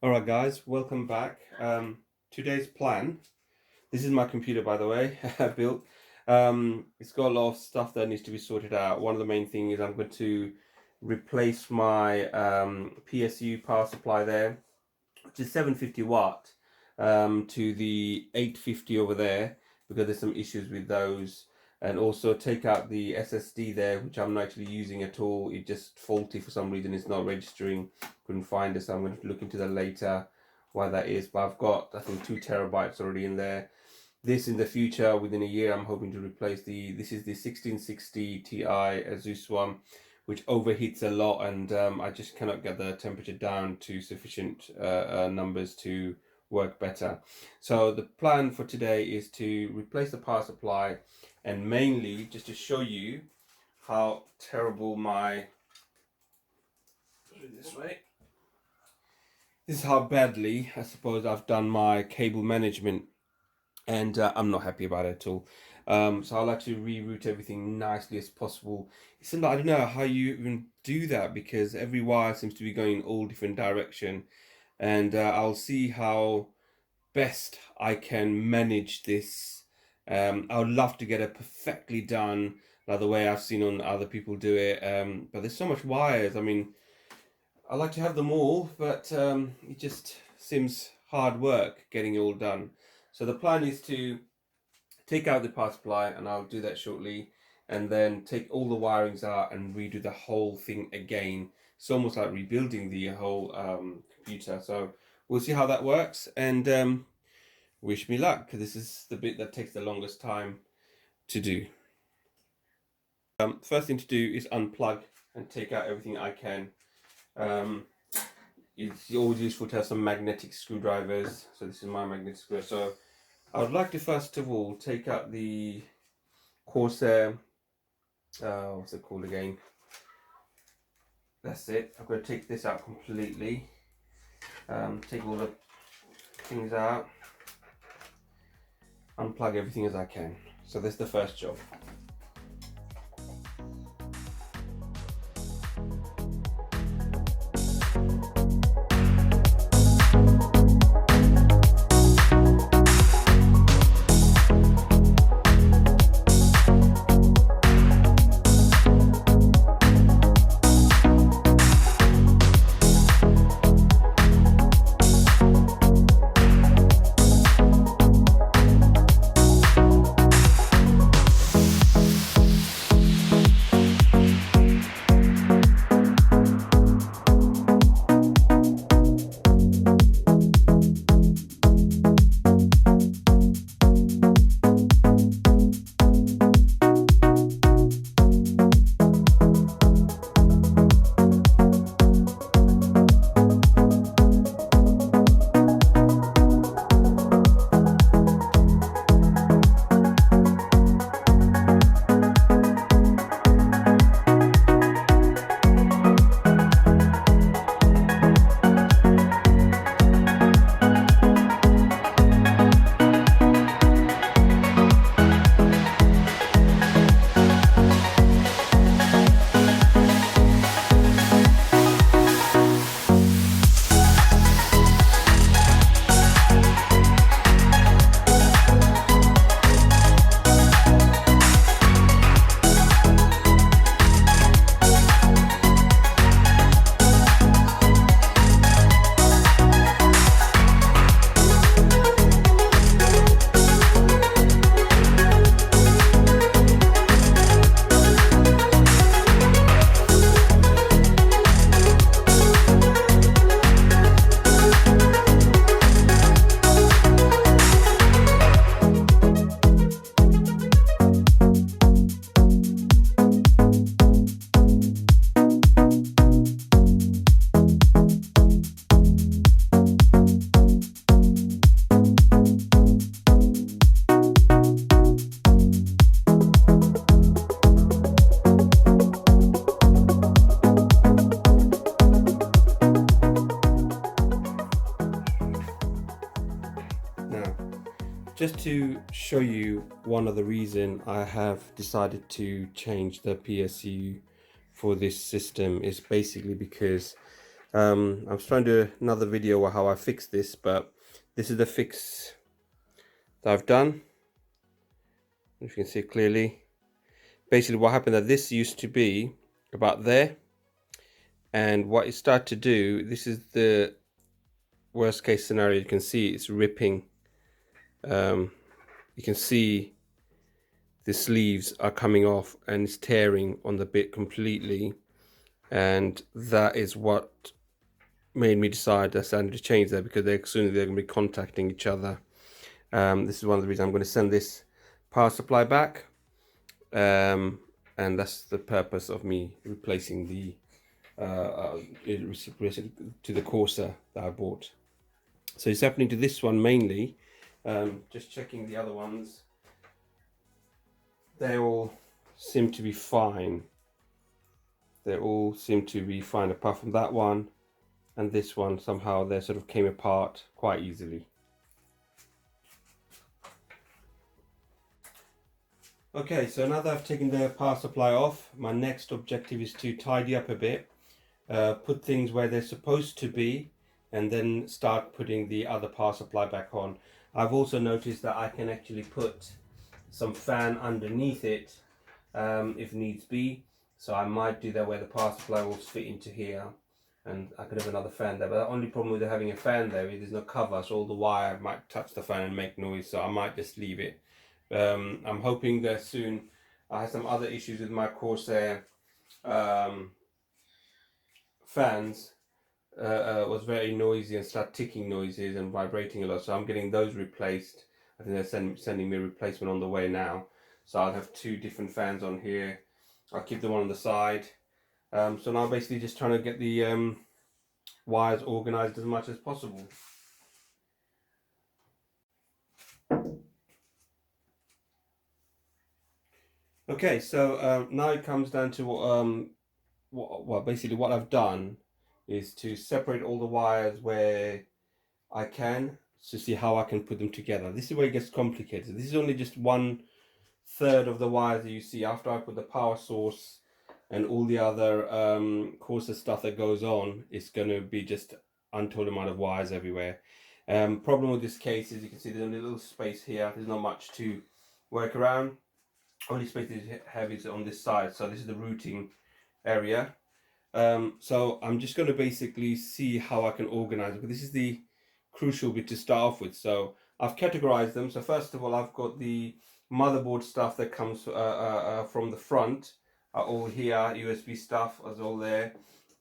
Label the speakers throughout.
Speaker 1: Alright guys, welcome back. Today's plan, this is my computer by the way, I built. It's got a lot of stuff that needs to be sorted out. One of the main things is I'm going to replace my PSU power supply there, which is 750 watt, to the 850 over there, because there's some issues with those. And also take out the SSD there, which I'm not actually using at all. It's just faulty for some reason. It's not registering. Couldn't find it, so I'm going to look into that later why that is. But I've got, I think, 2 terabytes already in there. This in the future, within a year, I'm hoping to replace this is the 1660 Ti Asus one, which overheats a lot, and I just cannot get the temperature down to sufficient numbers to work better. So the plan for today is to replace the power supply, and mainly just to show you how terrible my, this way, this is how badly I suppose I've done my cable management, and I'm not happy about it at all. So I'll actually reroute everything nicely as possible. It seems like, I don't know how you even do that, because every wire seems to be going in all different direction, and I'll see how best I can manage this. I would love to get it perfectly done like the way I've seen on other people do it, but there's so much wires. I mean, I like to have them all, but it just seems hard work getting it all done. So the plan is to take out the power supply, and I'll do that shortly, and then take all the wirings out and redo the whole thing again. It's almost like rebuilding the whole computer. So we'll see how that works, and wish me luck, because this is the bit that takes the longest time to do. First thing to do is unplug and take out everything I can. It's always useful to have some magnetic screwdrivers. So this is my magnetic screwdriver. So I would like to first of all take out the Corsair, what's it called again? That's it. I'm going to take this out completely. Take all the things out. Unplug everything as I can. So that's the first job. Just to show you one of the reason I have decided to change the PSU for this system is basically because I was trying to do another video how I fixed this, but this is the fix that I've done. If you can see clearly, basically what happened that this used to be about there, and what it started to do, this is the worst case scenario. You can see it's ripping. You can see the sleeves are coming off and it's tearing on the bit completely, and that is what made me decide that I need to change that, because soon they're going to be contacting each other. This is one of the reasons I'm going to send this power supply back, and that's the purpose of me replacing the to the Corsair that I bought. So it's happening to this one mainly. Just checking the other ones, they all seem to be fine. They all seem to be fine apart from that one, and this one somehow they sort of came apart quite easily. Okay, so now that I've taken the power supply off, my next objective is to tidy up a bit, put things where they're supposed to be, and then start putting the other power supply back on. I've also noticed that I can actually put some fan underneath it if needs be, so I might do that where the power supply will fit into here, and I could have another fan there. But the only problem with having a fan there is there's no cover, so all the wire might touch the fan and make noise, so I might just leave it. I'm hoping that soon. I had some other issues with my Corsair fans. Was very noisy and start ticking noises and vibrating a lot, so I'm getting those replaced. I think they're sending me a replacement on the way now, so I'll have 2 different fans on here. I'll keep them on the side. So now basically just trying to get the wires organized as much as possible. Okay, so now it comes down to basically what I've done is to separate all the wires where I can, to see how I can put them together. This is where it gets complicated. This is only just 1/3 of the wires that you see. After I put the power source and all the other Corsair stuff that goes on, it's going to be just untold amount of wires everywhere. Problem with this case is you can see there's only a little space here. There's not much to work around. Only space that have is on this side, so this is the routing area. So I'm just going to basically see how I can organize it, because this is the crucial bit to start off with. So I've categorized them. So first of all, I've got the motherboard stuff that comes from the front, are all here. USB stuff is all there.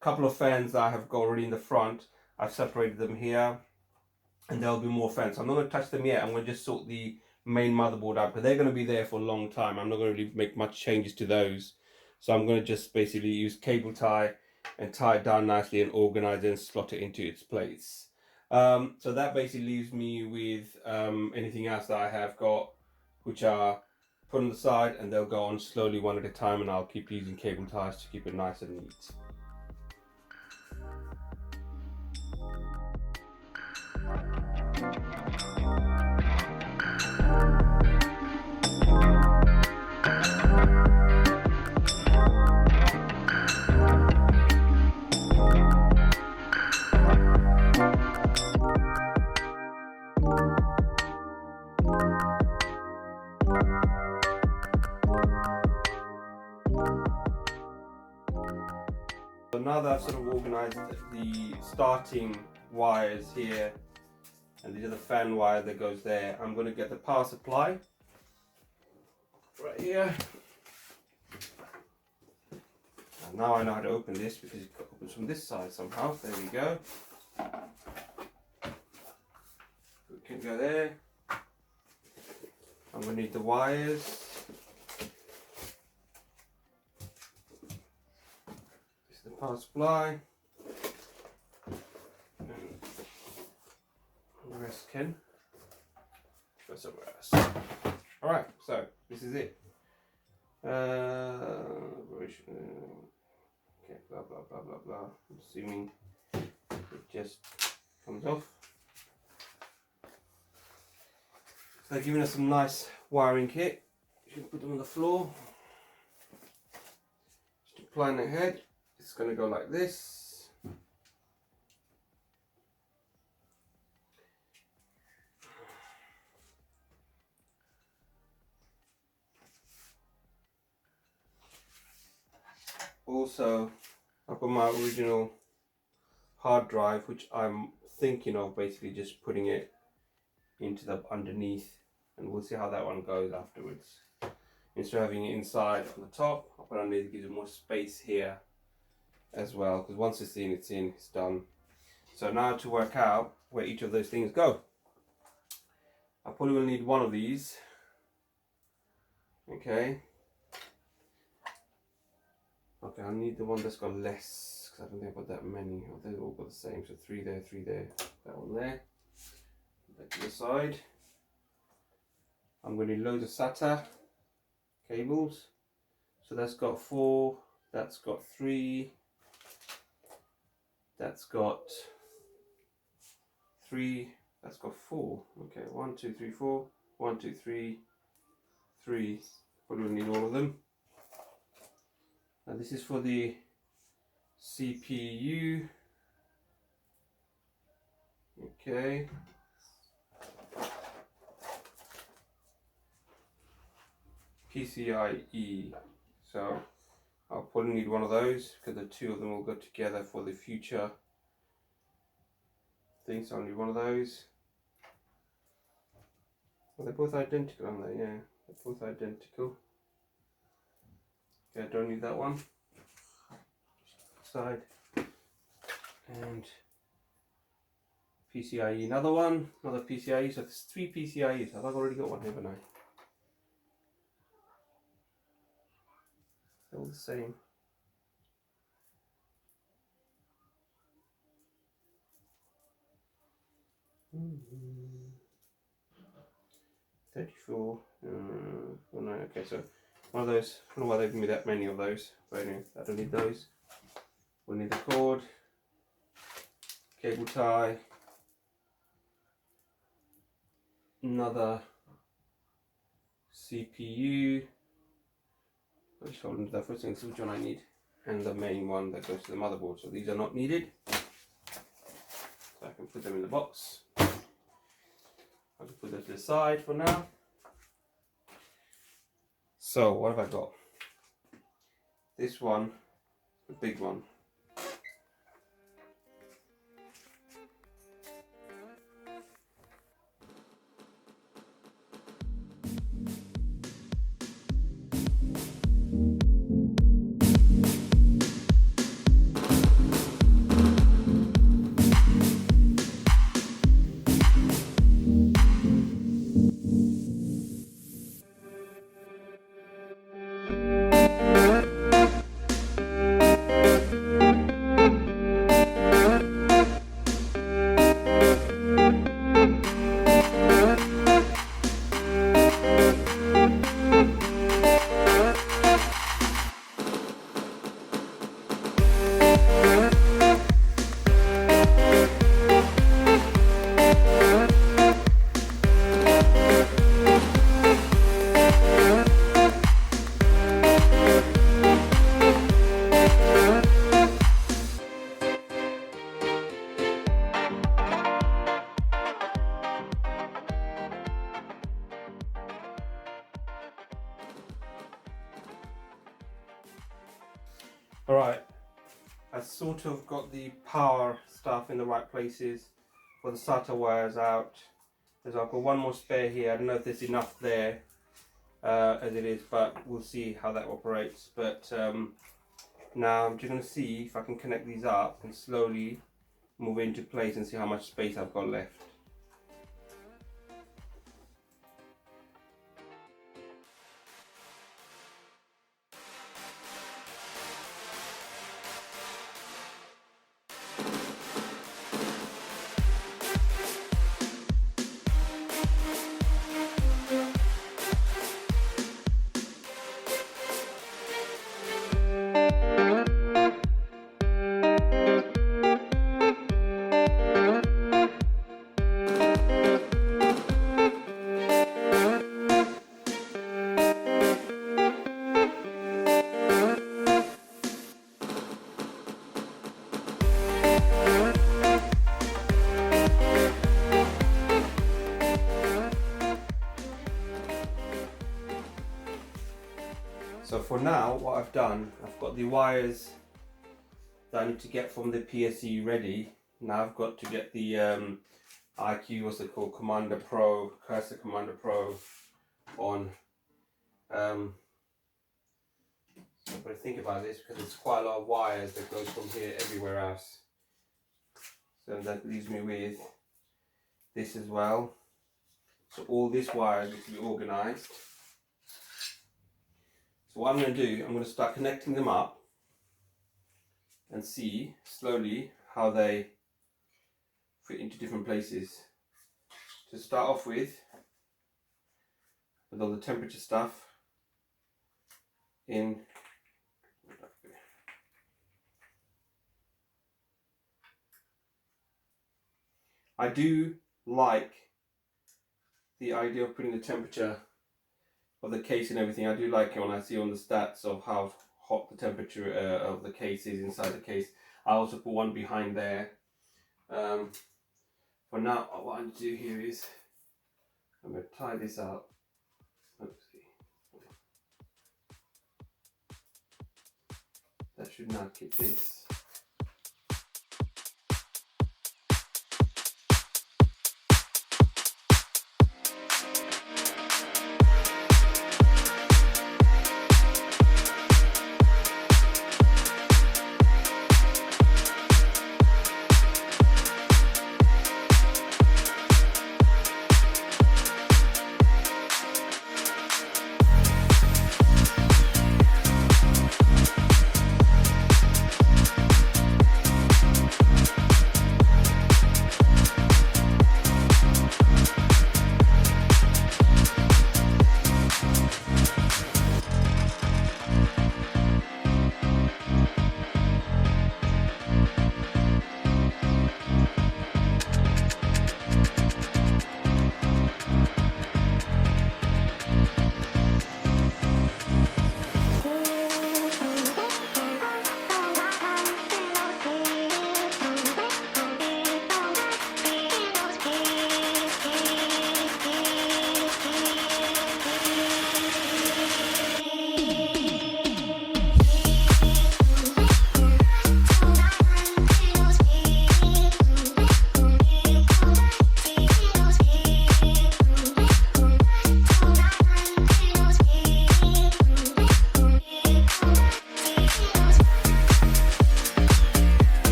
Speaker 1: A couple of fans that I have got already in the front, I've separated them here, and there'll be more fans. So I'm not going to touch them yet. I'm going to just sort the main motherboard out, but they're going to be there for a long time. I'm not going to really make much changes to those, so I'm going to just basically use cable tie and tie it down nicely and organize it and slot it into its place. So that basically leaves me with anything else that I have got, which are put on the side, and they'll go on slowly one at a time, and I'll keep using cable ties to keep it nice and neat. So now that I've sort of organized the starting wires here, and these are the fan wire that goes there, I'm going to get the power supply right here. And now I know how to open this, because it opens from this side somehow. There we go. We can go there. I'm going to need the wires. The power supply, and the rest can go somewhere else. Alright, so this is it. Okay, blah blah blah blah blah. I'm assuming it just comes off. So they're giving us some nice wiring kit. You can put them on the floor. Just applying the head. It's going to go like this. also I've got my original hard drive, which I'm thinking of basically just putting it into the underneath, and we'll see how that one goes afterwards. Instead of having it inside on the top, I'll put it underneath. It gives it more space here as well, because once it's in, it's done. So now to work out where each of those things go. I probably will need one of these. Okay, I'll need the one that's got less, because I don't think I've got that many. Oh, they've all got the same, so 3 there, 3 there, that one there. Put that to the side. I'm going to need loads of SATA cables. So that's got 4, that's got 3, that's got 3, that's got 4. Okay, 1, 2, 3, 4, 1, 2, 3, 3. Probably need all of them. Now this is for the CPU. Okay. PCIe. So I'll probably need one of those because the two of them will go together for the future thing. So I'll need one of those. Well, they're both identical, aren't they? Yeah, they're both identical. Okay, I don't need that one. Side. And PCIe, another one, another PCIe. So there's 3 PCIes. I've already got one, haven't I? They're all the same. Mm-hmm. 34. Oh no, okay, so one of those. I don't know why they give me that many of those, but anyway, I don't need those. We'll need the cord, cable tie, another CPU. I'll just hold into that first thing, see which one I need, and the main one that goes to the motherboard. So these are not needed, so I can put them in the box. I'll just put them to the side for now. So what have I got? This one, the big one. Alright, I sort of got the power stuff in the right places for the SATA wires out. There's I've got one more spare here. I don't know if there's enough there as it is, but we'll see how that operates. But now I'm just going to see if I can connect these up and slowly move into place and see how much space I've got left. So for now, what I've done, I've got the wires that I need to get from the PSU ready. Now I've got to get the ICUE, what's it called, Commander Pro, Corsair Commander Pro on. So I've got to think about this because it's quite a lot of wires that goes from here everywhere else. So that leaves me with this as well. So all these wires need to be organized. So what I'm going to do, I'm going to start connecting them up and see slowly how they fit into different places. To start off with all the temperature stuff in. I do like the idea of putting the temperature of the case and everything. I do like it when I see on the stats of how hot the temperature of the case is inside the case. I also put one behind there. For now, what I'm going to do here is I'm going to tie this up. Oopsie. That should now keep this.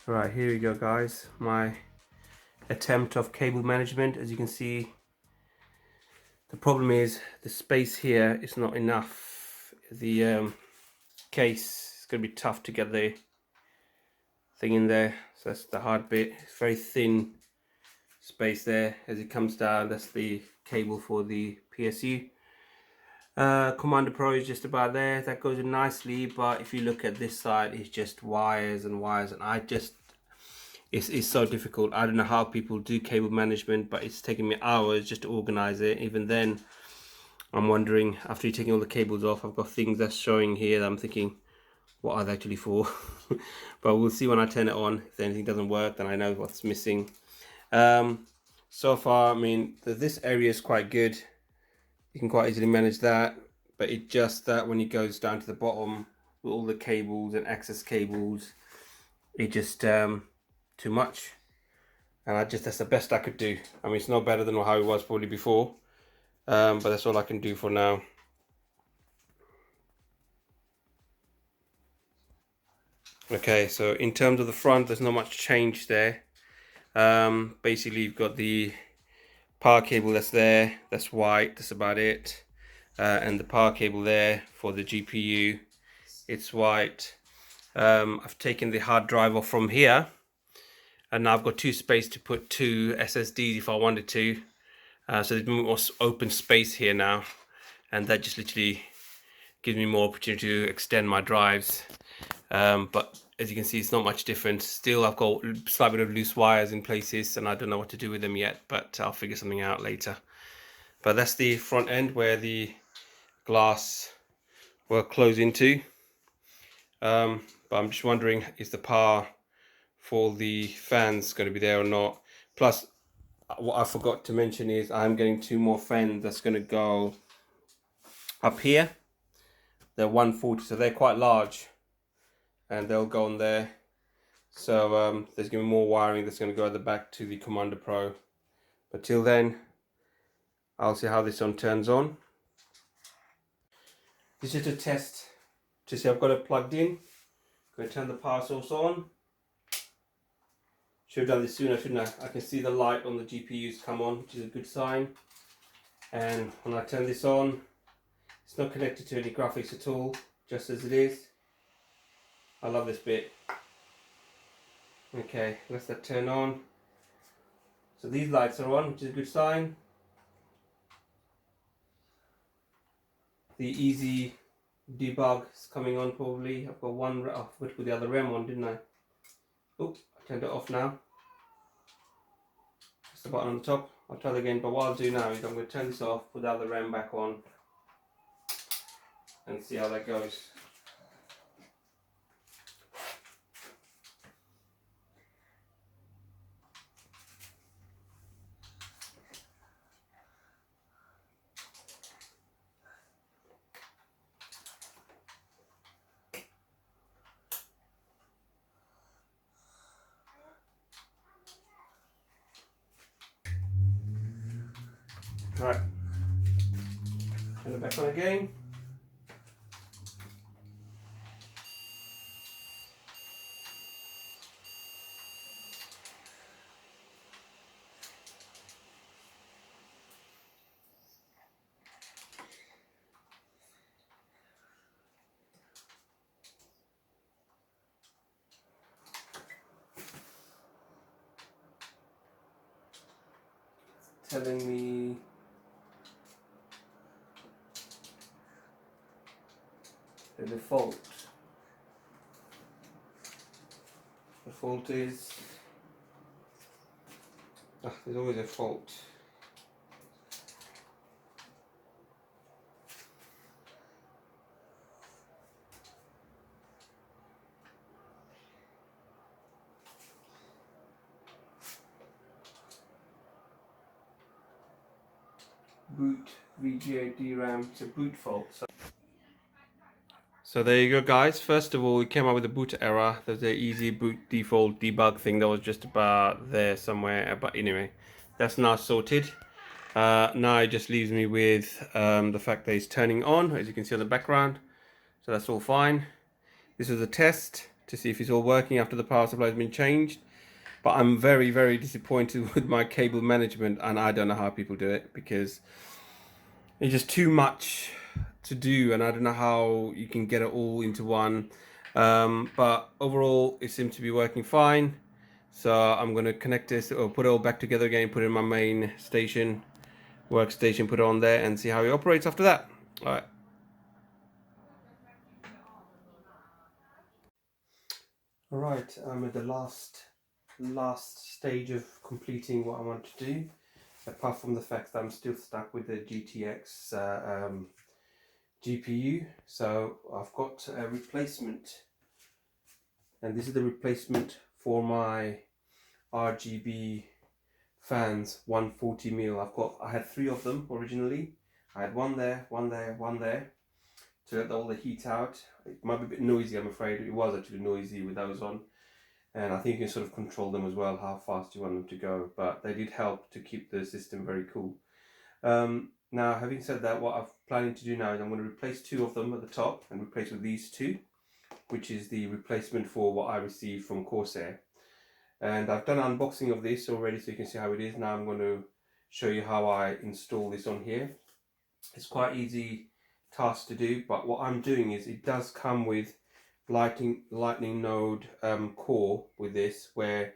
Speaker 1: Right, here we go guys, my attempt of cable management. As you can see, the problem is the space here is not enough. The case is going to be tough to get the thing in there, so that's the hard bit. It's very thin space there. As it comes down, that's the cable for the PSU. Commander Pro is just about there. That goes in nicely, but if you look at this side, it's just wires and wires, and it's so difficult. I don't know how people do cable management, but it's taking me hours just to organize it. Even then, I'm wondering, after you're taking all the cables off, I've got things that's showing here that I'm thinking, what are they actually for? But we'll see when I turn it on. If anything doesn't work, then I know what's missing. So far, I mean, this area is quite good. You can quite easily manage that, but it just that when it goes down to the bottom with all the cables and access cables, it just too much. And that's the best I could do. I mean, it's no better than how it was probably before, but that's all I can do for now. Okay, so in terms of the front, there's not much change there. Basically, you've got the power cable that's there, that's white, that's about it. And the power cable there for the GPU, it's white. I've taken the hard drive off from here, and now I've got space to put 2 SSDs if I wanted to. So there's more open space here now, and that just literally gives me more opportunity to extend my drives. But as you can see, it's not much different. Still, I've got a slight bit of loose wires in places, and I don't know what to do with them yet, but I'll figure something out later. But that's the front end where the glass will close into. But I'm just wondering, is the power for the fans going to be there or not? Plus, what I forgot to mention is I'm getting 2 more fans that's going to go up here. They're 140, so they're quite large, and they'll go on there. So there's going to be more wiring that's going to go at the back to the Commander Pro. But till then, I'll see how this one turns on. This is a test to see I've got it plugged in. Going to turn the power source on. Should have done this sooner, shouldn't I? I can see the light on the GPUs come on, which is a good sign. And when I turn this on, it's not connected to any graphics at all, just as it is. I love this bit. Okay, let's that turn on. So these lights are on, which is a good sign. The easy debug is coming on probably. I've got one, I forgot to put the other REM on, didn't I? Oh, I turned it off now. Just the button on the top. I'll try that again, but what I'll do now is I'm going to turn this off, put the other REM back on, and see how that goes. Right, turn it back on again. Telling me the default. The fault is, there's always a fault. Boot VGA DRAM, it's a boot fault. So there you go, guys. First of all, we came up with a boot error. There's an easy boot default debug thing that was just about there somewhere. But anyway, that's now sorted. Now it just leaves me with the fact that it's turning on, as you can see on the background. So that's all fine. This is a test to see if it's all working after the power supply has been changed. But I'm very, very disappointed with my cable management, and I don't know how people do it, because it's just too much to do, and I don't know how you can get it all into one. But overall, it seems to be working fine. So I'm going to connect this, or put it all back together again, put it in my main station, workstation, put it on there, and see how it operates after that. All right. All right, I'm at the last stage of completing what I want to do, apart from the fact that I'm still stuck with the GTX GPU. So I've got a replacement, and this is the replacement for my RGB fans, 140mm. I had 3 of them originally. I had one there, one there, one there, to let all the heat out. It might be a bit noisy, I'm afraid. It was actually noisy with those on. And I think you can sort of control them as well, how fast you want them to go. But they did help to keep the system very cool. Now, having said that, what I'm planning to do now is I'm going to replace 2 of them at the top and replace with these 2, which is the replacement for what I received from Corsair. And I've done an unboxing of this already, so you can see how it is. Now I'm going to show you how I install this on here. It's quite easy task to do, but what I'm doing is it does come with lightning node core with this, where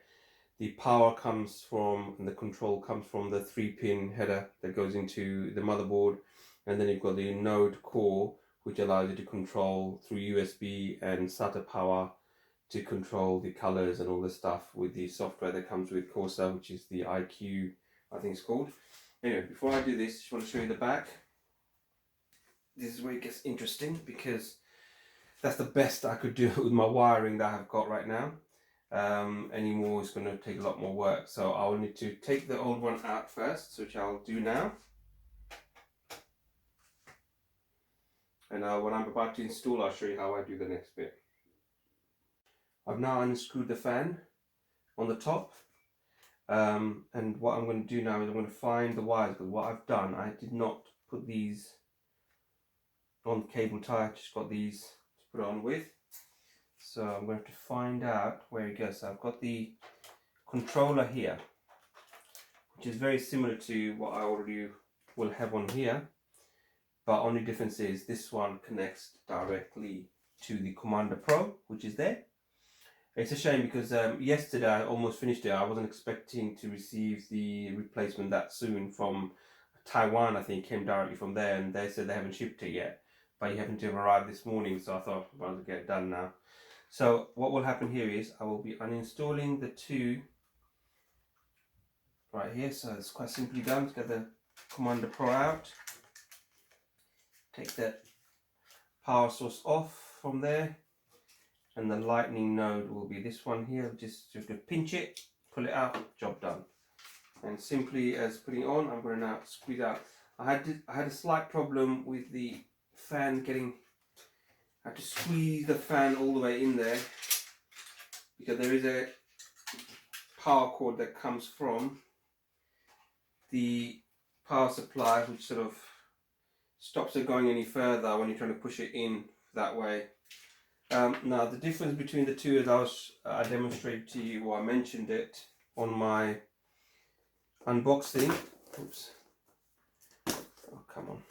Speaker 1: the power comes from, and the control comes from the 3-pin header that goes into the motherboard, and then you've got the node core, which allows you to control through USB and SATA power to control the colors and all this stuff with the software that comes with Corsair, which is the ICUE, I think it's called. Anyway, before I do this, I just want to show you the back. This is where it gets interesting, because that's the best I could do with my wiring that I've got right now. Any more is going to take a lot more work, so I'll need to take the old one out first, which I'll do now. And when I'm about to install, I'll show you how I do the next bit. I've now unscrewed the fan on the top, and what I'm going to do now is I'm going to find the wires, because what I've done, I did not put these on the cable tie, I just got these to put on with. So I'm going to have to find out where it goes. So I've got the controller here, which is very similar to what I already will have on here, but only difference is this one connects directly to the Commander Pro, which is there. It's a shame because yesterday I almost finished it. I wasn't expecting to receive the replacement that soon from Taiwan. I think came directly from there, and they said they haven't shipped it yet, but you happen to have arrived this morning, so I thought I might as well get it done now. So what will happen here is I will be uninstalling the two right here. So it's quite simply done. Let's get the Commander Pro out. Take that power source off from there. And the lightning node will be this one here. Just to pinch it, pull it out, job done. And simply as putting it on, I'm going to now squeeze out. I had a slight problem with the fan getting. I had to squeeze the fan all the way in there, because there is a power cord that comes from the power supply, which sort of stops it going any further when you're trying to push it in that way. Now the difference between the two is I demonstrated to you, or I mentioned it on my unboxing. Oops. Oh, come on.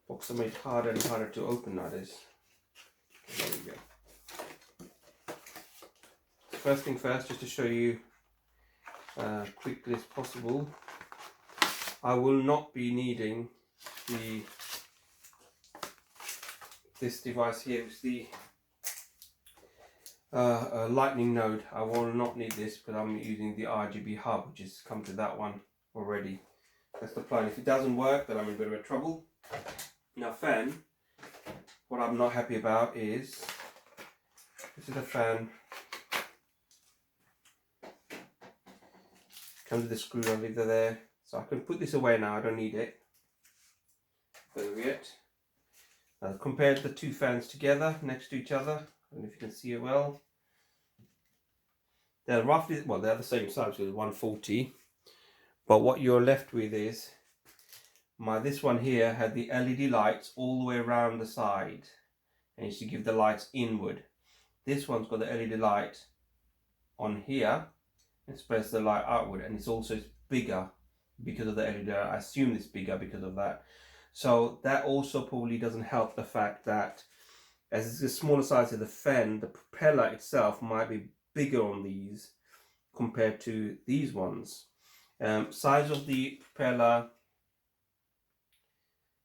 Speaker 1: Box are made harder and harder to open nowadays. There we go. First thing first, just to show you quickly as possible, I will not be needing this device here. It's the lightning node. I will not need this because I'm using the RGB hub, which has come to that one already. That's the plan. If it doesn't work, then I'm in a bit of trouble. Now fan, what I'm not happy about is, this is a fan. Comes with the screw, I'll leave it there. So I can put this away now, I don't need it. There we go. I've compared the two fans together next to each other. I don't know if you can see it well. They're roughly, well, they're the same size, so it's 140. But what you're left with is, this one here had the LED lights all the way around the side, and used to give the lights inward. This one's got the LED light on here, and spreads the light outward, and it's also bigger because of the LED. I assume it's bigger because of that. So that also probably doesn't help the fact that, as it's a smaller size of the fan, the propeller itself might be bigger on these compared to these ones. Size of the propeller,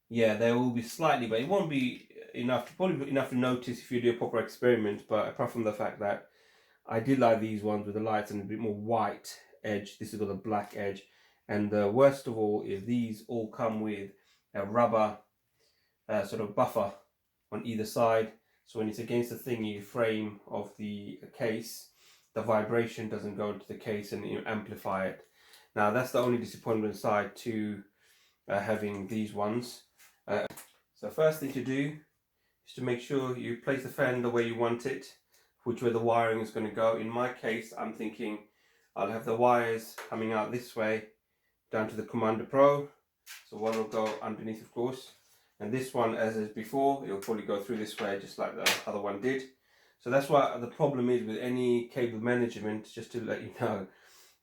Speaker 1: yeah, there will be slightly, but it won't be enough, probably enough to notice if you do a proper experiment. But apart from the fact that I did like these ones with the lights and a bit more white edge, this has got a black edge. And the worst of all is these all come with a rubber sort of buffer on either side. So when it's against the thingy frame of the case, the vibration doesn't go into the case and amplify it. Now that's the only disappointment side to having these ones. So first thing to do is to make sure you place the fan the way you want it, which way the wiring is going to go. In my case, I'm thinking I'll have the wires coming out this way down to the Commander Pro. So one will go underneath, of course, and this one, as is before, it'll probably go through this way just like the other one did. So that's why the problem is with any cable management, just to let you know,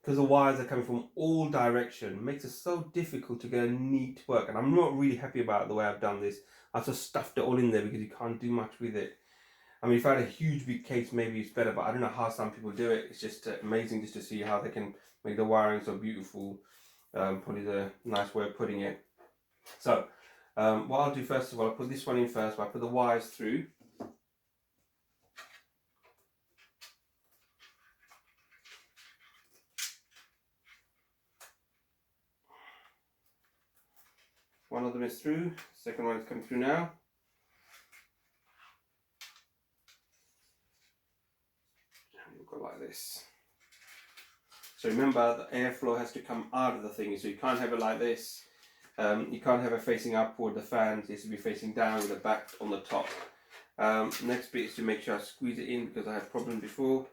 Speaker 1: because the wires are coming from all directions, makes it so difficult to get a neat work. And I'm not really happy about the way I've done this. I've just stuffed it all in there because you can't do much with it. I mean, if I had a huge big case, maybe it's better, but I don't know how some people do it. It's just amazing just to see how they can make the wiring so beautiful. Probably the nice way of putting it. So what I'll do first of all, I'll put this one in first. I'll put the wires through. One of them is through, second one is coming through now. And you'll go like this. So remember, the airflow has to come out of the thing, so you can't have it like this. You can't have it facing upward, the fan needs to be facing down with the back on the top. Next bit is to make sure I squeeze it in because I had a problem before.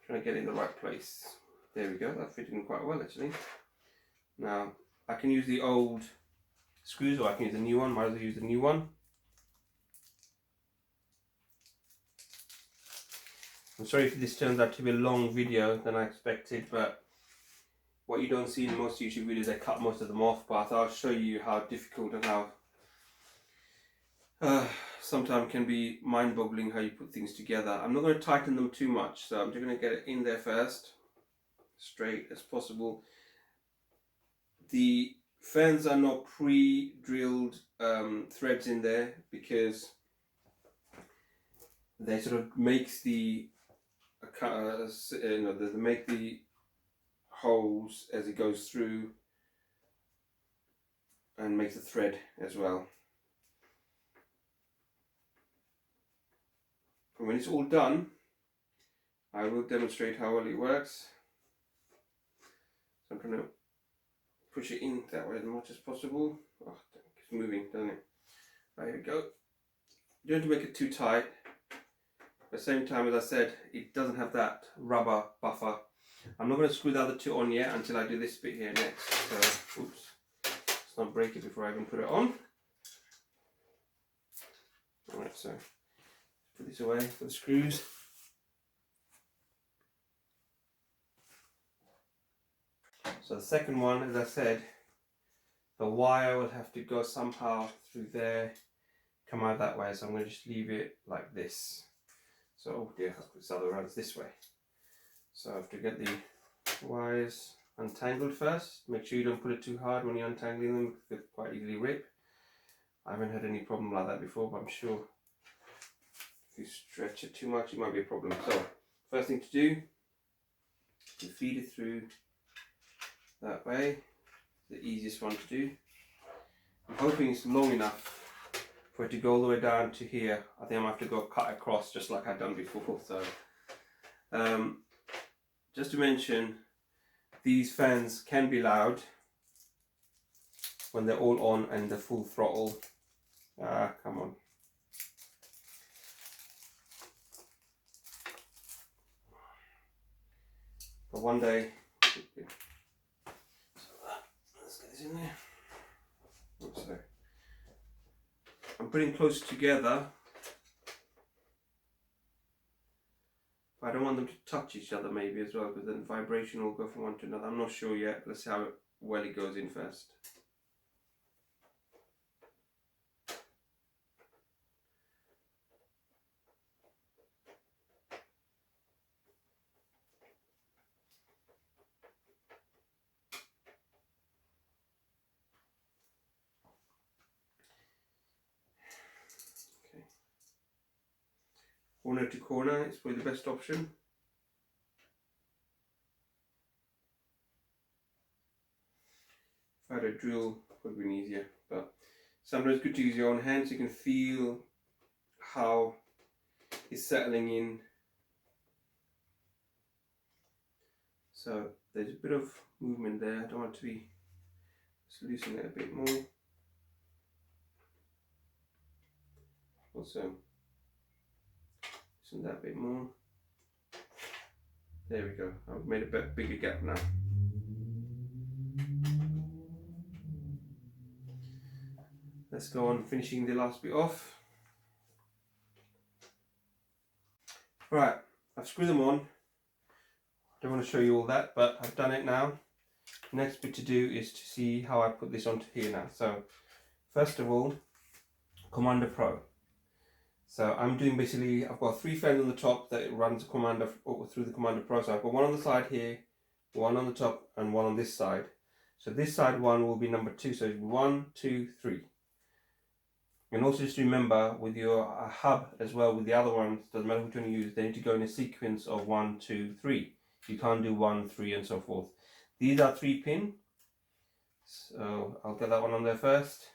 Speaker 1: Trying to get it in the right place. There we go, that fitted in quite well actually. Now, I can use the old screws or I can use the new one, might as well use the new one. I'm sorry if this turns out to be a long video than I expected, but what you don't see in most YouTube videos, I cut most of them off, but I thought I'll show you how difficult and how sometimes can be mind-boggling how you put things together. I'm not going to tighten them too much, so I'm just going to get it in there first, straight as possible. The fans are not pre-drilled threads in there because they sort of makes the they make the holes as it goes through and makes the thread as well. And when it's all done, I will demonstrate how well it works. So I'm going to push it in that way as much as possible. Oh, it's moving, doesn't it? There we go. You don't have to make it too tight. At the same time, as I said, it doesn't have that rubber buffer. I'm not going to screw the other two on yet until I do this bit here next. So, oops, let's not break it before I even put it on. Alright, so put this away for the screws. So the second one, as I said, the wire will have to go somehow through there, come out that way. So I'm going to just leave it like this. So, oh dear, I'll put this other around this way. So I have to get the wires untangled first. Make sure you don't put it too hard when you're untangling them, because they quite easily rip. I haven't had any problem like that before, but I'm sure if you stretch it too much, it might be a problem. So, first thing to do, you feed it through that way. The easiest one to do. I'm hoping it's long enough for it to go all the way down to here. I think I'm going to have to go cut across just like I've done before. So, just to mention, these fans can be loud when they're all on and the full throttle. Come on. But one day, let's get this in there. So, I'm putting close together. I don't want them to touch each other maybe as well, because then vibration will go from one to another. I'm not sure yet. Let's see how well it goes in first. Corner to corner is probably the best option. If I had a drill, it would have been easier, but sometimes it's good to use your own hands. You can feel how it's settling in. So there's a bit of movement there. I don't want to be just loosening it a bit more. Also, that bit more. There we go. I've made a bit bigger gap now. Let's go on finishing the last bit off. Right, I've screwed them on. I don't want to show you all that, but I've done it now. Next bit to do is to see how I put this onto here now. So, first of all, Commander Pro. So I'm doing basically, I've got 3 fans on the top that runs Commander through the Commander Pro. So I've got one on the side here, one on the top, and one on this side. So this side one will be number 2. So 1, 2, 3. And also just remember with your hub as well, with the other ones, doesn't matter which one you use, they need to go in a sequence of 1, 2, 3. You can't do 1, 3 and so forth. These are 3 pin. So I'll get that one on there first.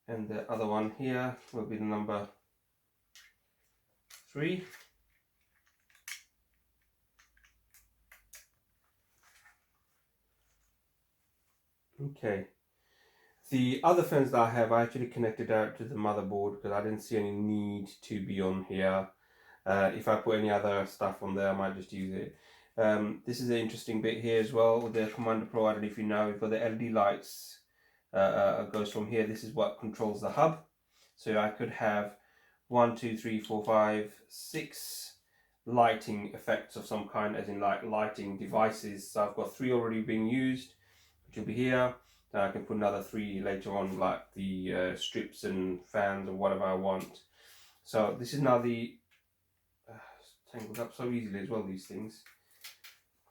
Speaker 1: And the other one here will be the number 3. Okay. The other fans that I have, I actually connected out to the motherboard because I didn't see any need to be on here. If I put any other stuff on there, I might just use it. This is an interesting bit here as well with the Commander Pro. I don't know if you know, we've got the LED lights. Goes from here. This is what controls the hub. So I could have 1, 2, 3, 4, 5, 6 lighting effects of some kind, as in like lighting devices. So I've got 3 already being used, which will be here. I can put another 3 later on, like the strips and fans or whatever I want. So this is now the tangled up so easily as well, these things.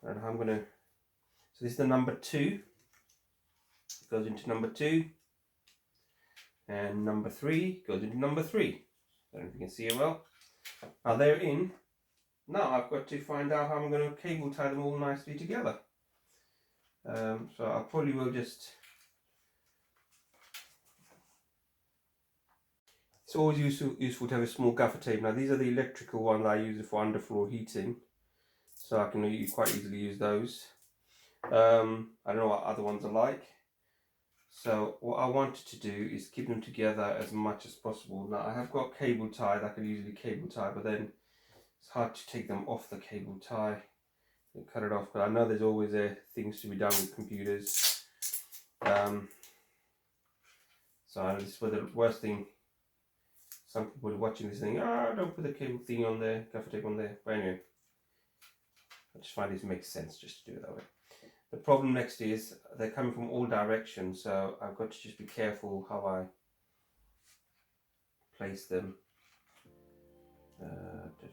Speaker 1: And I'm gonna. So this is the number 2. It goes into number 2, and number 3 goes into number 3. I don't know if you can see it well. Now they're in. Now I've got to find out how I'm going to cable tie them all nicely together. So I probably will just. It's always useful to have a small gaffer tape. Now these are the electrical ones I use for underfloor heating, so I can quite easily use those. I don't know what other ones are like. So what I wanted to do is keep them together as much as possible. Now I have got cable tied, I can usually cable tie, but then it's hard to take them off the cable tie and cut it off. But I know there's always things to be done with computers. So I know this is the worst thing. Some people are watching this thing, don't put the cable thing on there, gaffer tape on there. But anyway, I just find it makes sense just to do it that way. The problem next is they're coming from all directions, so I've got to just be careful how I place them. Okay.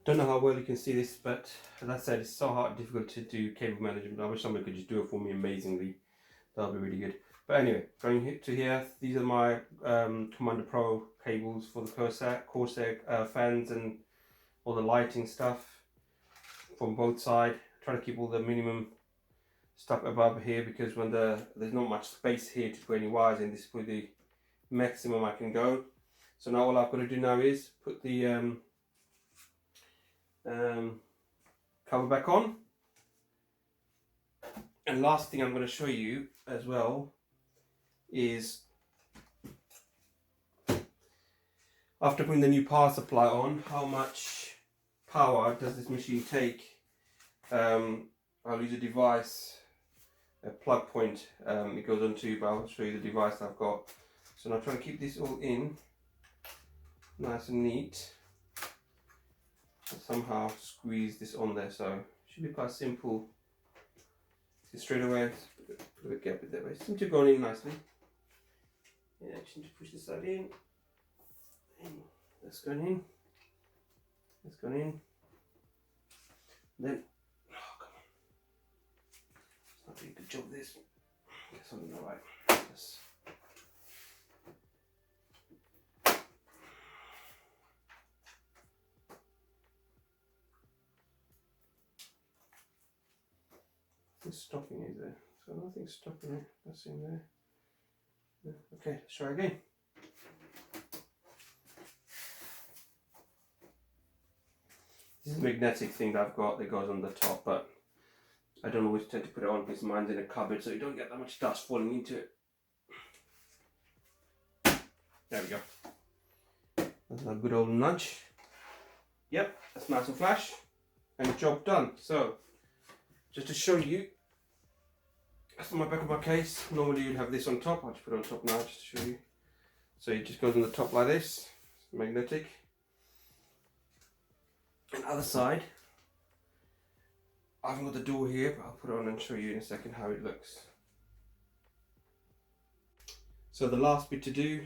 Speaker 1: Don't know how well you can see this, but as I said, it's so hard, difficult to do cable management. I wish somebody could just do it for me amazingly. That would be really good. But anyway, going to here, these are my Commander Pro cables for the Corsair fans and all the lighting stuff from both sides. Try to keep all the minimum stuff above here because when there's not much space here to put any wires in, this is probably the maximum I can go. So now all I've got to do now is put the cover back on. And last thing I'm going to show you as well is after putting the new power supply on, how much power does this machine take. I'll use a device, a plug point it goes onto, but I'll show you the device I've got. So now I'm trying to keep this all in nice and neat. Somehow squeeze this on there, so it should be quite simple. See, straight away, put a gap in there, but it seems to have gone in nicely. Yeah, just need to push this side in. That's gone in. That's gone in. Then, oh come on, it's not doing a good job of this. Get something alright. Yes. Stopping it there, so nothing's stopping it. That's in there. Yeah. Okay, let's try again. This is a magnetic thing that I've got that goes on the top, but I don't always tend to put it on because mine's in a cupboard, so you don't get that much dust falling into it. There we go. That's a good old nudge. Yep, that's nice and flash. And job done. So, just to show you, that's on my back of my case. Normally you'd have this on top. I'll just put it on top now just to show you. So it just goes on the top like this. It's magnetic. And other side, I haven't got the door here, but I'll put it on and show you in a second how it looks. So the last bit to do,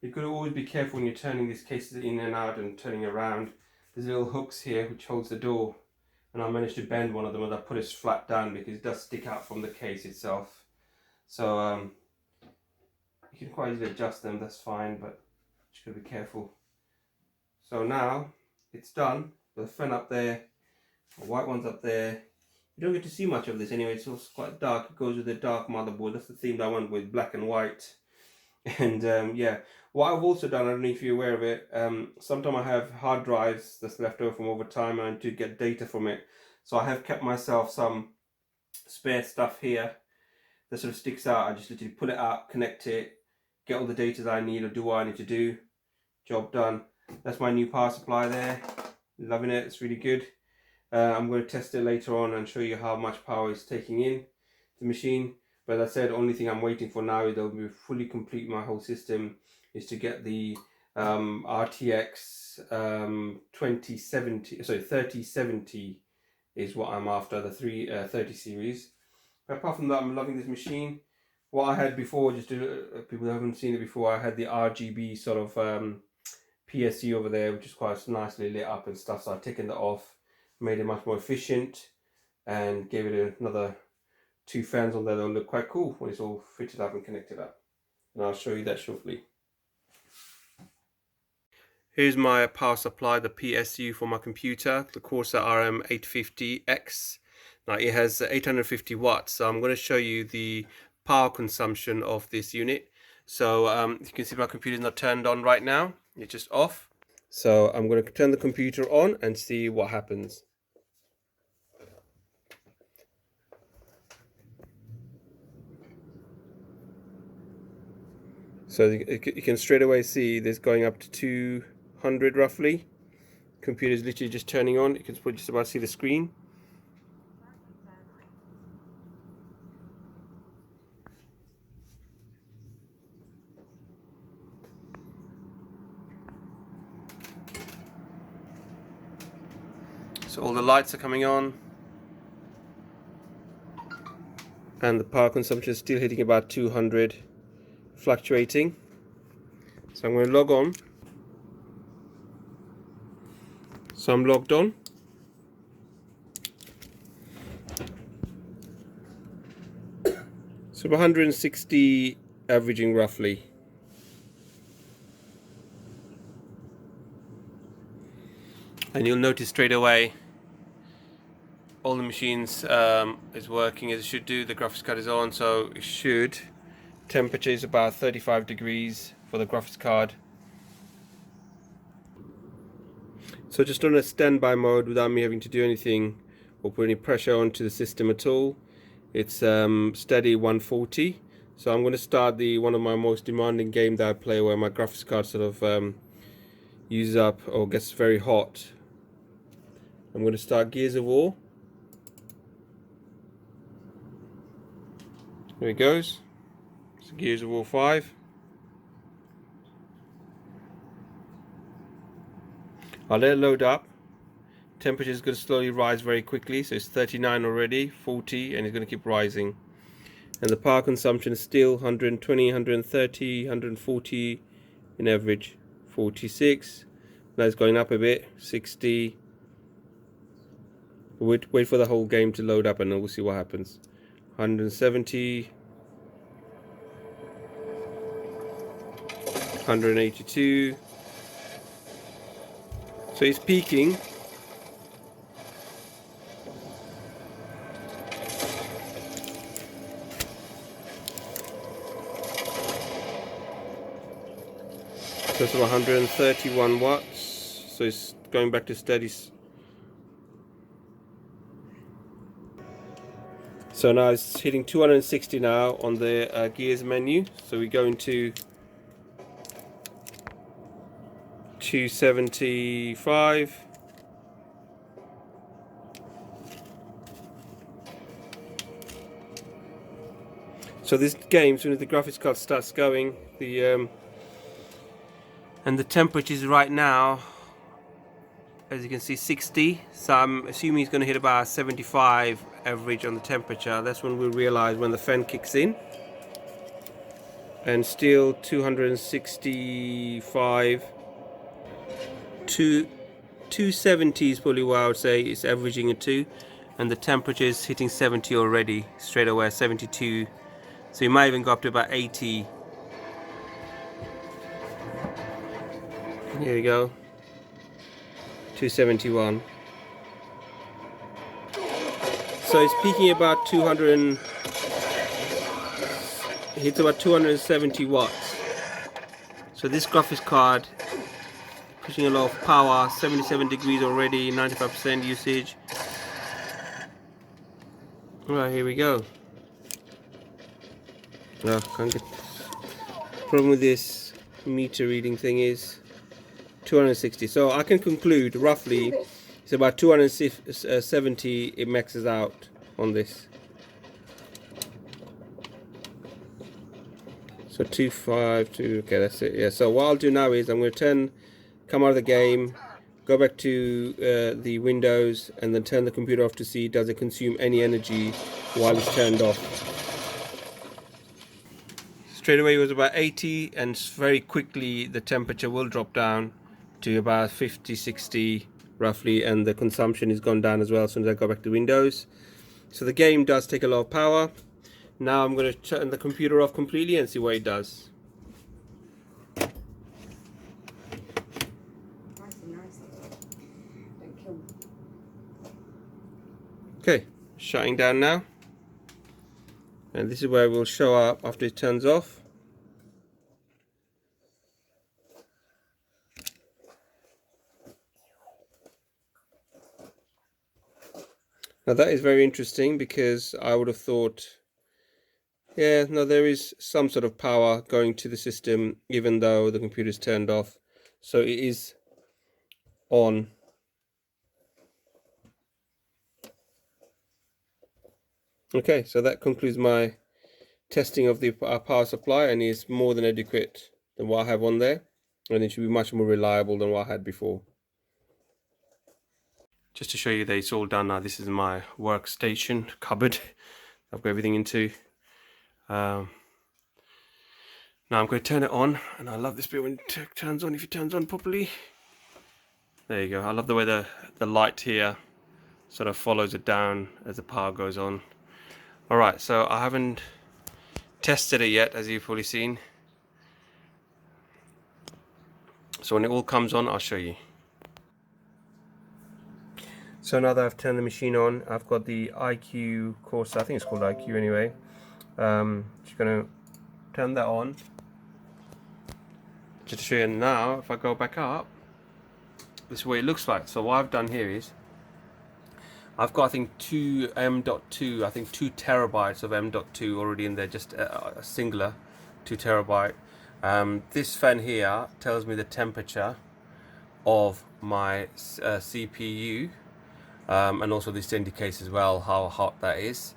Speaker 1: you've got to always be careful when you're turning these cases in and out and turning around. There's little hooks here which holds the door, and I managed to bend one of them and I put it flat down because it does stick out from the case itself. So you can quite easily adjust them, that's fine, but just got to be careful. So now it's done. The fan up there, the white one's up there. You don't get to see much of this anyway, it's also quite dark. It goes with the dark motherboard. That's the theme that I went with, black and white. And yeah, what I've also done, I don't know if you're aware of it, sometimes I have hard drives that's left over from over time and I need to get data from it. So I have kept myself some spare stuff here that sort of sticks out. I just literally pull it out, connect it, get all the data that I need or do what I need to do. Job done. That's my new power supply there. Loving it, it's really good. I'm going to test it later on and show you how much power it's taking in the machine. But as I said, the only thing I'm waiting for now is they'll be fully complete my whole system is to get the RTX 3070 is what I'm after, the 30 series. But apart from that, I'm loving this machine. What I had before, just to people who haven't seen it before, I had the RGB sort of PSU over there, which is quite nicely lit up and stuff. So I've taken that off, made it much more efficient, and gave it another 2 fans on there. They'll look quite cool when it's all fitted up and connected up. And I'll show you that shortly. Here's my power supply, the PSU for my computer, the Corsair RM850X. Now it has 850 watts, so I'm going to show you the power consumption of this unit. So you can see my computer is not turned on right now, it's just off. So I'm going to turn the computer on and see what happens. So you can straight away see this going up to 200 roughly. Computer is literally just turning on. You can just about see the screen. So all the lights are coming on. And the power consumption is still hitting about 200. Fluctuating. So I'm going to log on. So I'm logged on. So 160 averaging roughly. And you'll notice straight away all the machines is working as it should do. The graphics card is on, so it should. Temperature is about 35 degrees for the graphics card. So just on a standby mode without me having to do anything or put any pressure onto the system at all. It's steady 140. So I'm going to start one of my most demanding game that I play where my graphics card sort of uses up or gets very hot. I'm going to start Gears of War. There it goes. It's Gears of War 5. I'll let it load up. Temperature is going to slowly rise very quickly, so it's 39 already, 40, and it's going to keep rising. And the power consumption is still 120, 130, 140 in average, 46. Now it's going up a bit, 60. Wait for the whole game to load up and then we'll see what happens. 170. 182. So it's peaking. So it's 131 watts. So it's going back to steady. So now it's hitting 260 now on the Gears menu. So we go into 275. So this game, as soon as the graphics card starts going, and the temperature is right now, as you can see, 60. So I'm assuming it's going to hit about 75 average on the temperature. That's when we'll realize when the fan kicks in. And still 265. 270 is probably what I would say it's averaging a 2, and the temperature is hitting 70 already straight away, 72. So you might even go up to about 80. Here we go. 271. So it's peaking about 200 and hits about 270 watts. So this graphics card pushing a lot of power, 77 degrees already, 95% usage. Right, here we go. No, can't get. Problem with this meter reading thing is 260. So I can conclude roughly it's about 270 it maxes out on this. So 252, okay, that's it. Yeah, so what I'll do now is I'm going to come out of the game, go back to the Windows, and then turn the computer off to see does it consume any energy while it's turned off. Straight away it was about 80, and very quickly the temperature will drop down to about 50, 60 roughly, and the consumption has gone down as well as soon as I go back to Windows. So the game does take a lot of power. Now I'm going to turn the computer off completely and see what it does. Okay, shutting down now. And this is where it will show up after it turns off. Now that is very interesting, because I would have thought, yeah, no, there is some sort of power going to the system even though the computer is turned off. So it is on. Okay, so that concludes my testing of the power supply, and is more than adequate than what I have on there, and it should be much more reliable than what I had before. Just to show you that it's all done now, this is my workstation cupboard I've got everything into. Now I'm going to turn it on, and I love this bit when it turns on, if it turns on properly. There you go. I love the way the light here sort of follows it down as the power goes on. Alright, so I haven't tested it yet, as you've probably seen. So when it all comes on, I'll show you. So now that I've turned the machine on, I've got the ICUE Corsair, I think it's called ICUE anyway. Just going to turn that on. Just to show you now, if I go back up, this is what it looks like. So what I've done here is, I've got, I think, 2 M.2, I think 2 terabytes of M.2 already in there, just a singular 2 terabyte. This fan here tells me the temperature of my CPU, and also this indicates as well how hot that is.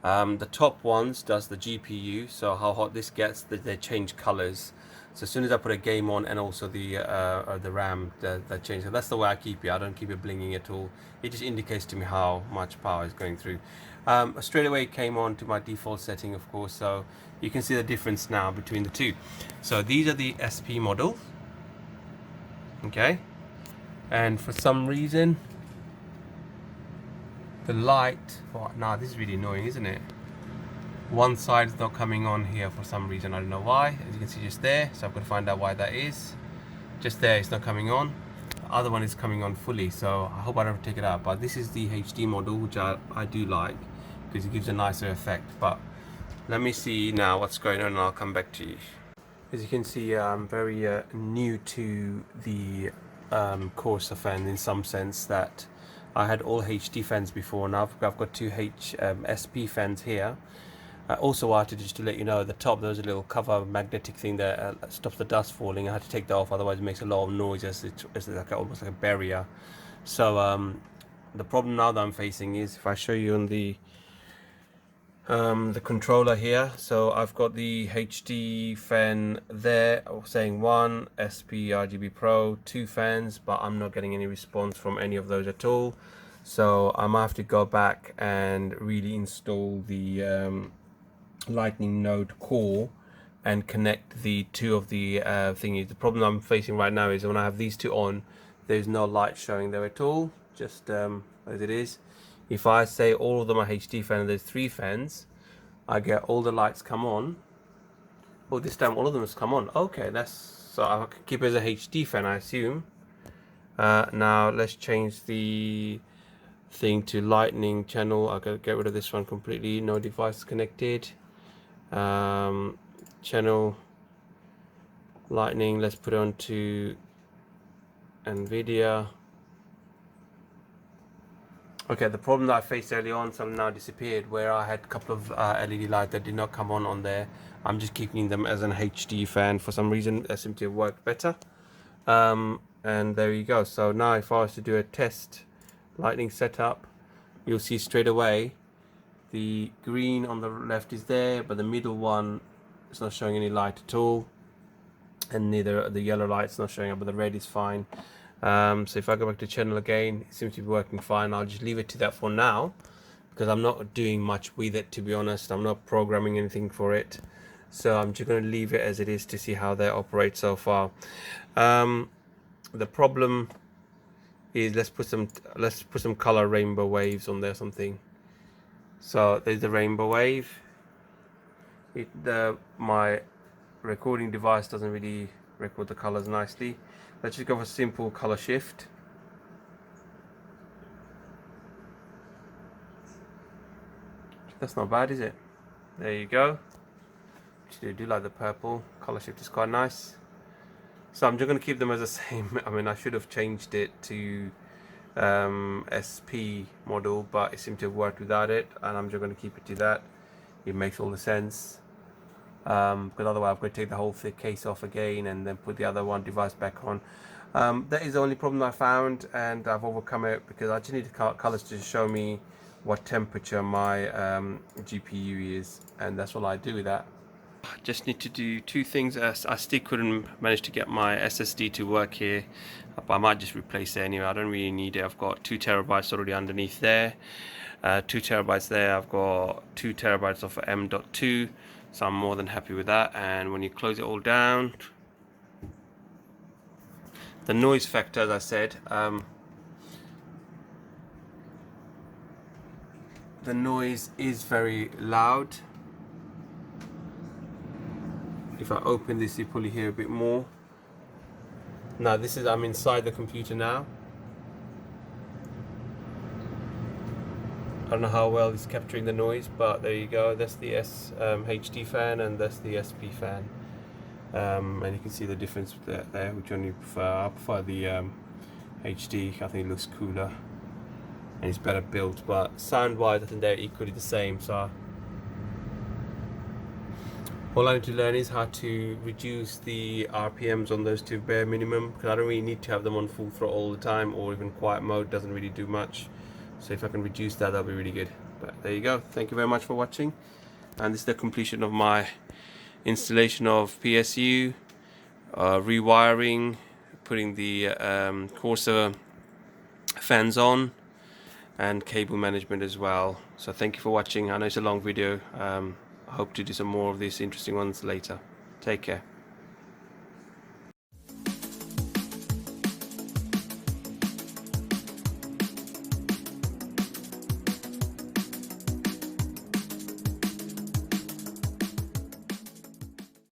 Speaker 1: The top ones does the GPU, so how hot this gets, they change colors. So as soon as I put a game on, and also the RAM, that changes. So that's the way I keep it. I don't keep it blinging at all. It just indicates to me how much power is going through. Straight away it came on to my default setting, of course, so you can see the difference now between the two. So these are the SP models, okay, and for some reason the light, oh, now this is really annoying, isn't it? One side is not coming on here for some reason, I don't know why. As you can see just there, so I've got to find out why that is. Just there, it's not coming on. The other one is coming on fully, so I hope I don't take it out. But this is the HD model, which I do like, because it gives a nicer effect. But let me see now what's going on, and I'll come back to you. As you can see, I'm very new to the Corsair fan, in some sense that I had all HD fans before. Now I've got 2 SP fans here. Also, I had to just to let you know, at the top there's a little cover magnetic thing that stops the dust falling. I had to take that off, otherwise it makes a lot of noise as it's like almost like a barrier. So the problem now that I'm facing is, if I show you on the controller here, so I've got the HD fan there saying 1 SP RGB Pro, 2 fans, but I'm not getting any response from any of those at all. So I might have to go back and really install the Lightning node core and connect the two of the thingies. The problem I'm facing right now is when I have these two on, there's no light showing there at all, just as it is. If I say all of them are HD fan and there's 3 fans, I get all the lights come on. Oh, this time all of them has come on. Okay, that's, so I can keep it as a HD fan, I assume. Now let's change the thing to lightning channel. I gotta get rid of this one completely. No device connected. Channel lightning. Let's put it on to NVIDIA. Okay, the problem that I faced early on now disappeared, where I had a couple of LED lights that did not come on there. I'm just keeping them as an HD fan. For some reason, that seemed to have worked better. And there you go. So now if I was to do a test lightning setup, you'll see straight away the green on the left is there, but the middle one is not showing any light at all, and neither the yellow light's not showing up, but the red is fine. So if I go back to channel again, it seems to be working fine. I'll just leave it to that for now, because I'm not doing much with it, to be honest. I'm not programming anything for it, so I'm just going to leave it as it is to see how they operate so far. The problem is, let's put some color rainbow waves on there, something. So there's the rainbow wave. My recording device doesn't really record the colors nicely. Let's just go for simple color shift. That's not bad, is it? There you go. Actually, I do like the purple. Color shift is quite nice. So I'm just going to keep them as the same. I mean, I should have changed it to SP model, but it seemed to have worked without it, and I'm just going to keep it to that. It makes all the sense, because otherwise I've got to take the whole case off again and then put the other one device back on. That is the only problem I found, and I've overcome it, because I just need the colors to show me what temperature my GPU is, and that's all I do with that. I just need to do 2 things. I still couldn't manage to get my SSD to work here, but I might just replace it anyway. I don't really need it. I've got 2 terabytes already underneath there, 2 terabytes there. I've got 2 terabytes of M.2, so I'm more than happy with that. And when you close it all down, the noise factor, as I said, the noise is very loud. If I open this, you probably hear a bit more. Now this is, I'm inside the computer now. I don't know how well it's capturing the noise, but there you go. That's the HD fan, and that's the SP fan. And you can see the difference there, which one you prefer. I prefer the HD. I think it looks cooler and it's better built, but sound wise I think they're equally the same. So all I need to learn is how to reduce the RPMs on those to bare minimum, because I don't really need to have them on full throttle all the time, or even quiet mode doesn't really do much. So if I can reduce that, that'll be really good. But there you go. Thank you very much for watching, and this is the completion of my installation of PSU, rewiring, putting the Corsair fans on, and cable management as well. So thank you for watching. I know it's a long video. I hope to do some more of these interesting ones later. Take care.